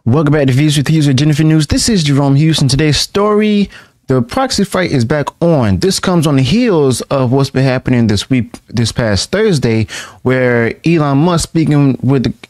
Welcome back to Views with Hughes with Jennifer News. This is Jerome Hughes, and today's story: the proxy fight is back on. This comes on the heels of what's been happening this past Thursday, where Elon Musk, speaking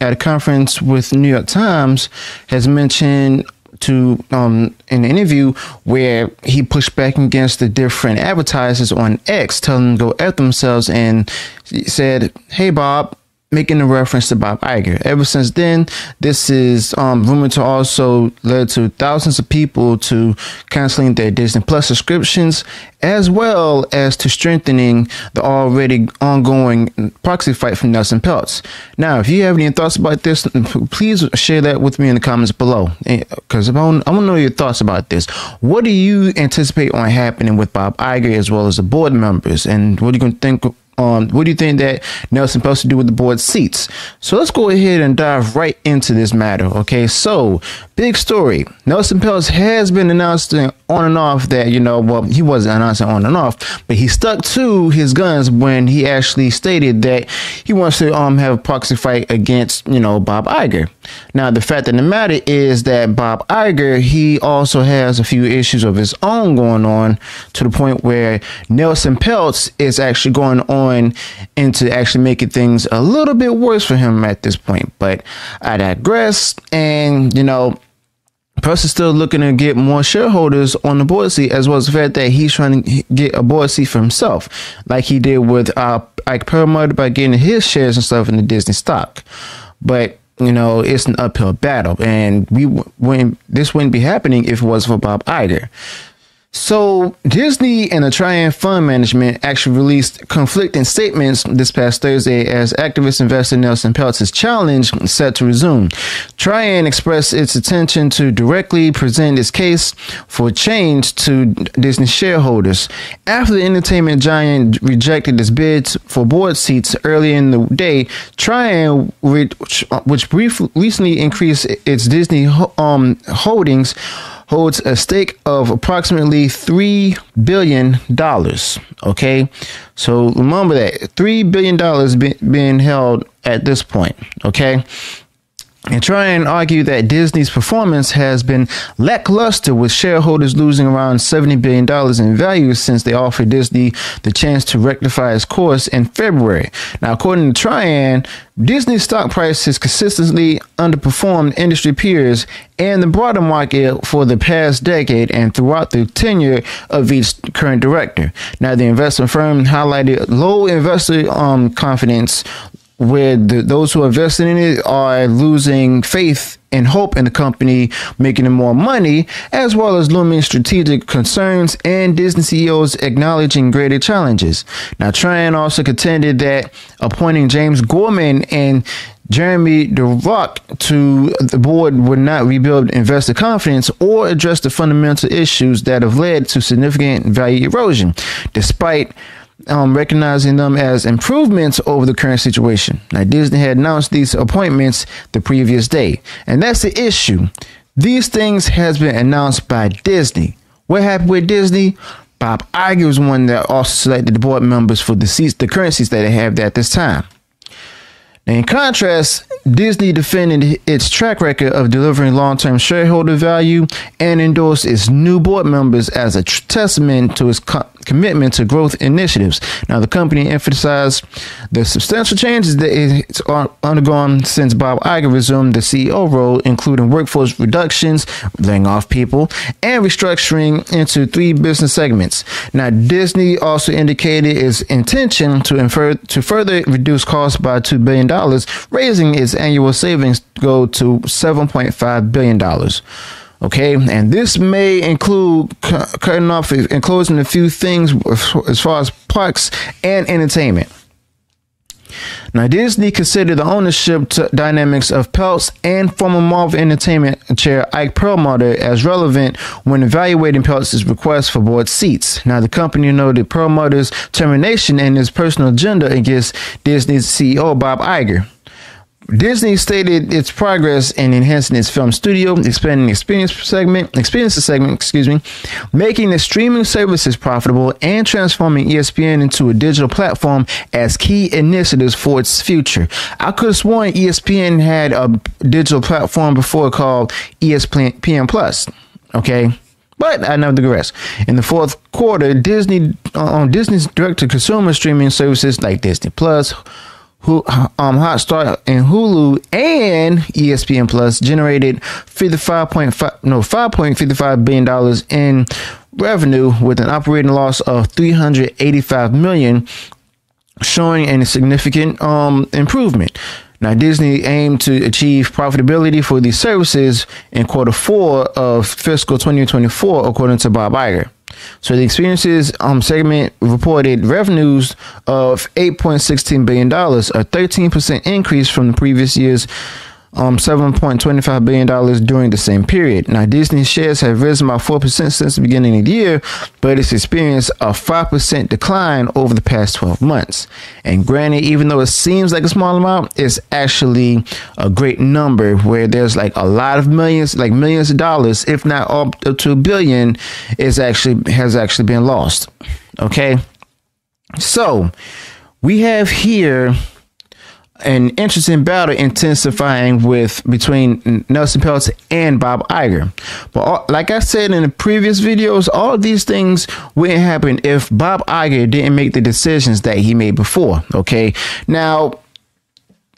at a conference with the New York Times, has mentioned in an interview where he pushed back against the different advertisers on X, telling them to go F themselves, and he said, "Hey, Bob," making a reference to Bob Iger. Ever since then, this is rumored to also led to thousands of people to canceling their Disney Plus subscriptions, as well as to strengthening the already ongoing proxy fight from Nelson Peltz. Now, if you have any thoughts about this, please share that with me in the comments below, because I want to know your thoughts about this. What do you anticipate on happening with Bob Iger as well as the board members, and what are you going to think? What do you think that Nelson Peltz to do with the board seats? So let's go ahead and dive right into this matter. Okay, so big story. Nelson Peltz has been announcing on and off that, well, he wasn't announcing on and off, but he stuck to his guns when he actually stated that he wants to have a proxy fight against, Bob Iger. Now, the fact of the matter is that Bob Iger, he also has a few issues of his own going on, to the point where Nelson Peltz is actually going on into actually making things a little bit worse for him at this point. But I digress. And Peltz is still looking to get more shareholders on the board seat, as well as the fact that he's trying to get a board seat for himself, like he did with Ike Perlmutter by getting his shares and stuff in the Disney stock. But it's an uphill battle, and this wouldn't be happening if it was for Bob Iger. So Disney and the Trian Fund Management actually released conflicting statements this past Thursday as activist investor Nelson Peltz's challenge set to resume. Trian expressed its intention to directly present its case for change to Disney shareholders after the entertainment giant rejected its bids for board seats early in the day. Trian, which recently increased its Disney holdings, holds a stake of approximately $3 billion. Okay, so remember that $3 billion being held at this point. Okay. And try and argue that Disney's performance has been lackluster, with shareholders losing around $70 billion in value since they offered Disney the chance to rectify its course in February. Now, according to Trian, Disney's stock price has consistently underperformed industry peers and the broader market for the past decade and throughout the tenure of each current director. Now, the investment firm highlighted low investor confidence, where those who are invested in it are losing faith and hope in the company making more money, as well as looming strategic concerns and Disney CEOs acknowledging greater challenges. Now, Trian also contended that appointing James Gorman and Jeremy DeRock to the board would not rebuild investor confidence or address the fundamental issues that have led to significant value erosion, despite recognizing them as improvements over the current situation. Now, Disney had announced these appointments the previous day, and that's the issue. These things has been announced by Disney. What happened with Disney? Bob Iger was one that also selected the board members for the current seats that they have at this time. Now, in contrast, Disney defended its track record of delivering long-term shareholder value and endorsed its new board members as a testament to its commitment to growth initiatives. Now, the company emphasized the substantial changes that it's undergone since Bob Iger resumed the CEO role, including workforce reductions, laying off people, and restructuring into 3 business segments. Now, Disney also indicated its intention to further reduce costs by $2 billion, raising its annual savings goal to $7.5 billion. Okay, and this may include cutting off and closing a few things as far as parks and entertainment. Now, Disney considered the ownership dynamics of Peltz and former Marvel Entertainment chair Ike Perlmutter as relevant when evaluating Peltz's request for board seats. Now, the company noted Perlmutter's termination and his personal agenda against Disney's CEO Bob Iger. Disney stated its progress in enhancing its film studio, expanding experiences segment, making the streaming services profitable, and transforming ESPN into a digital platform as key initiatives for its future. I could have sworn ESPN had a digital platform before called ESPN Plus. Okay. But I never digress. In the fourth quarter, Disney's direct-to-consumer streaming services like Disney Plus, Hotstar, and Hulu, and ESPN Plus generated $5.55 billion in revenue with an operating loss of $385 million, showing a significant improvement. Now, Disney aimed to achieve profitability for these services in quarter 4 of fiscal 2024, according to Bob Iger. So the experiences segment reported revenues of $8.16 billion, a 13% increase from the previous year's $7.25 billion during the same period. Now, Disney shares have risen by 4% since the beginning of the year, but it's experienced a 5% decline over the past 12 months. And granted, even though it seems like a small amount, it's actually a great number where there's like a lot of millions of dollars, if not up to $1 billion, has actually been lost. Okay. So we have here an interesting battle intensifying between Nelson Peltz and Bob Iger. But like I said in the previous videos, all of these things wouldn't happen if Bob Iger didn't make the decisions that he made before. Okay. Now,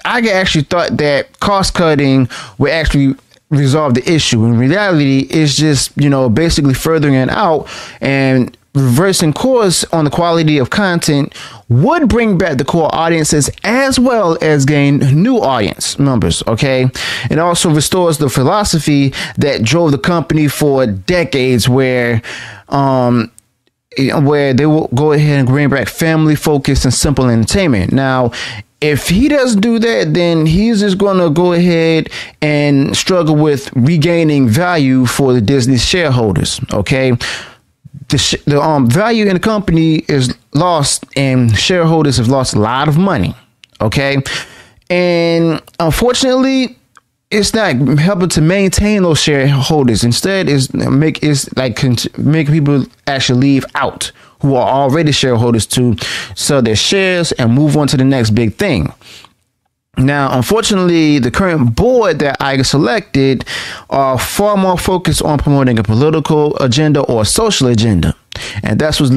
Iger actually thought that cost cutting would actually resolve the issue. In reality, it's just, basically furthering it out, and reversing course on the quality of content would bring back the core audiences as well as gain new audience members. Okay. It also restores the philosophy that drove the company for decades, where they will go ahead and bring back family focused and simple entertainment. Now, if he doesn't do that, then he's just going to go ahead and struggle with regaining value for the Disney shareholders. Okay. The value in the company is lost, and shareholders have lost a lot of money. Okay. And unfortunately, it's not helping to maintain those shareholders. Instead, it's make people actually leave out who are already shareholders to sell their shares and move on to the next big thing. Now, unfortunately, the current board that Iger selected are far more focused on promoting a political agenda or a social agenda. And that's what's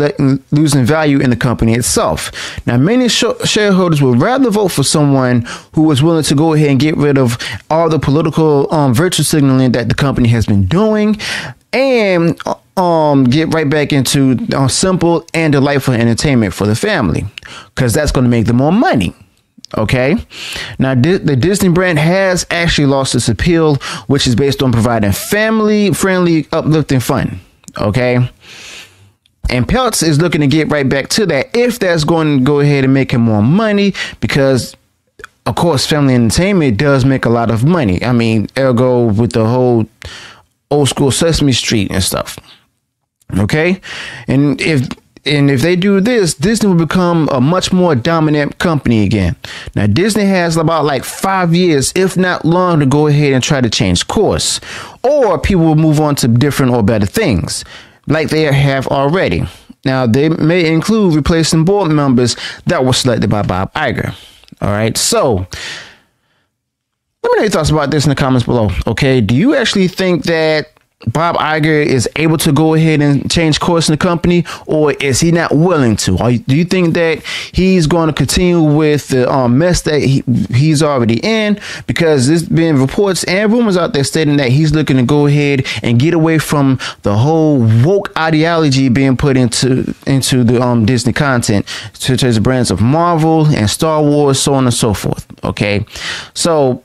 losing value in the company itself. Now, many shareholders would rather vote for someone who was willing to go ahead and get rid of all the political virtue signaling that the company has been doing, and get right back into simple and delightful entertainment for the family, because that's going to make them more money. Okay. Now, the Disney brand has actually lost its appeal, which is based on providing family-friendly, uplifting fun. Okay. And Peltz is looking to get right back to that, if that's going to go ahead and make him more money, because, of course, family entertainment does make a lot of money. I mean, ergo with the whole old school Sesame Street and stuff. Okay. And if they do this, Disney will become a much more dominant company again. Now, Disney has about 5 years, if not long, to go ahead and try to change course, or people will move on to different or better things like they have already. Now, they may include replacing board members that were selected by Bob Iger. All right. So let me know your thoughts about this in the comments below. Okay. Do you actually think that Bob Iger is able to go ahead and change course in the company, or is he not willing to? Or do you think that he's going to continue with the mess that he's already in? Because there's been reports and rumors out there stating that he's looking to go ahead and get away from the whole woke ideology being put into the Disney content, such as the brands of Marvel and Star Wars, so on and so forth. Okay, so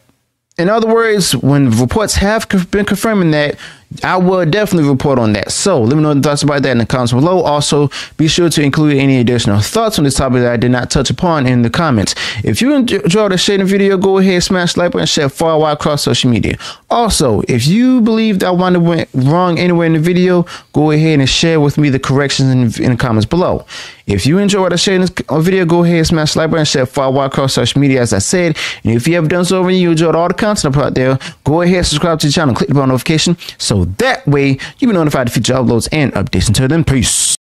in other words, when reports have been confirming that, I will definitely report on that. So let me know your thoughts about that in the comments below. Also, be sure to include any additional thoughts on this topic that I did not touch upon in the comments. If you enjoyed the shading video, go ahead, smash the like button, and share far wide across social media. Also, if you believe that I went wrong anywhere in the video, go ahead and share with me the corrections in the comments below. If you enjoyed the shading video, go ahead, smash the like button, and share far wide across social media, as I said. And if you have done so already, you enjoyed all the content out there, go ahead, subscribe to the channel, click the bell notification, so that way you'll be notified of future uploads and updates. Until then, peace.